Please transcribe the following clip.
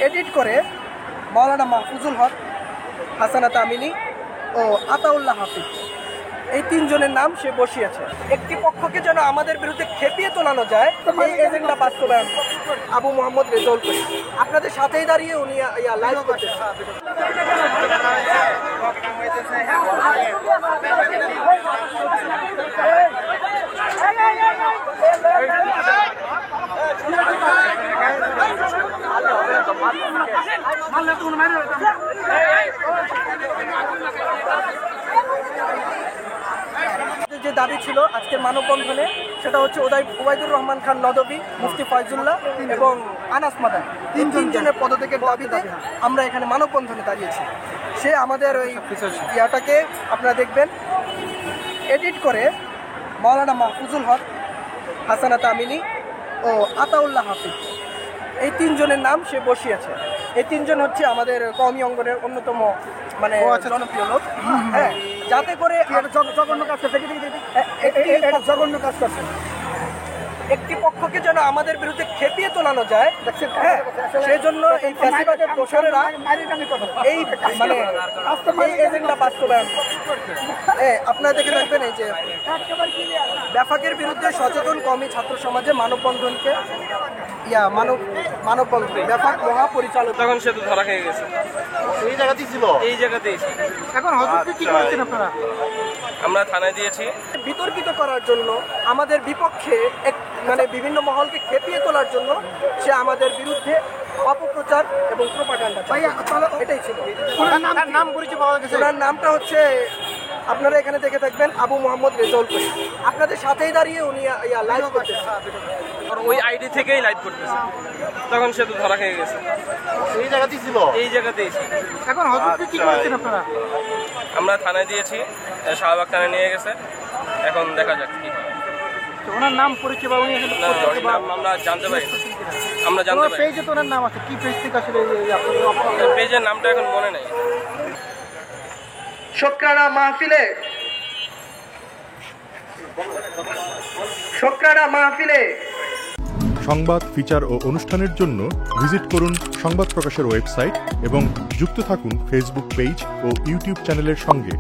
Edit করে মাওলানা মাহফুজুল হক, হাসানা তামিনী ও আতাউল্লাহ হাফিজ, এই তিনজনের নাম সে বসিয়েছে। একটি পক্ষকে যেন আমাদের বিরুদ্ধে খেপিয়ে তোলানো যায়, এই এজেন্ডা বাস্তবায়ন আবু মোহাম্মদ রেজাউল করিম আপনাদের সাথেই দাঁড়িয়ে উনি লাইভ করতেছেন। যে দাবি ছিল আজকের মানববন্ধনে, সেটা হচ্ছে ওবায়দুর রহমান খান নদভী, মুফতি ফয়জুল্লাহ এবং আনাস মাদানী, তিনজনের পদত্যাগের দাবিতে আমরা এখানে মানববন্ধনে দাঁড়িয়েছি। সে আমাদের ওই ইয়াটাকে আপনারা দেখবেন এডিট করে মাওলানা মাহফুজুল হক, হাসানা তামিনী ও আতাউল্লাহ হাফিজ, এই তিনজনের নাম সে বসিয়েছে। এই তিনজন হচ্ছে আমাদের কওমি অঙ্গনের অন্যতম মানে জনপ্রিয় লোক। হ্যাঁ, যাতে করে জঘন্য কাজ করছে, জঘন্য কাজ করছে। একটি পক্ষকে যেন আমাদের বিরুদ্ধে খেপিয়ে তোলানো যায়, হ্যাঁ, সেই জন্য এই ফ্যাসিবাদের দোসরেরা এই মানে এই এজেন্ডা বাস্তবায়ন। আপনারা দেখে রাখবেন এই যে ব্যাপকের বিরুদ্ধে সচেতন কওমি ছাত্র সমাজে মানববন্ধনকে মানববন্ধন ব্যাপক মহাপরিচালক। তখন সে তো ধরা খেয়ে গেছে, এই জায়গাতেই ছিল, এই জায়গাতেই। এখন হজরতকে কি করছেন আপনারা? আমরা থানায় দিয়েছি বিতর্কিত করার জন্য, আমাদের বিপক্ষে মানে বিভিন্ন মহলকে খেপিয়ে তোলার জন্য সে আমাদের বিরুদ্ধে অপপ্রচার এবং প্রোপাগান্ডা, এটাই ছিল। নাম পরিচয় পাওয়া গেছে, ওনার নামটা হচ্ছে আপনারা এখানে দেখে থাকবেন আবু মোহাম্মদ রেজাউল করিম আপনাদের সাথেই দাঁড়িয়ে উনি লাইভ করতেছেন। ওই আইডি থেকেই লাইভ করতেছে, তখন সে তো ধরা খেয়ে গেছে, এই জায়গাতেই ছিল, এই জায়গাতেই। এখন হজরতকে কি করছেন আপনারা? আমরা থানায় দিয়েছি, শাহবাগ থানায় নিয়ে গেছে, এখন দেখা যাক কি হয়। ওনার নাম পরিচয় বা উনি আমরা জানতে পারি, আমরা জানতে পারি। পেজে তো ওনার নাম আছে, কি পেজ থেকে আসলে পেজের নামটা এখন মনে নেই। শুকরানা মাহফিলে সংবাদ, ফিচার ও অনুষ্ঠানের জন্য ভিজিট করুন সংবাদ প্রকাশের ওয়েবসাইট এবং যুক্ত থাকুন ফেসবুক পেজ ও ইউটিউব চ্যানেলের সঙ্গে।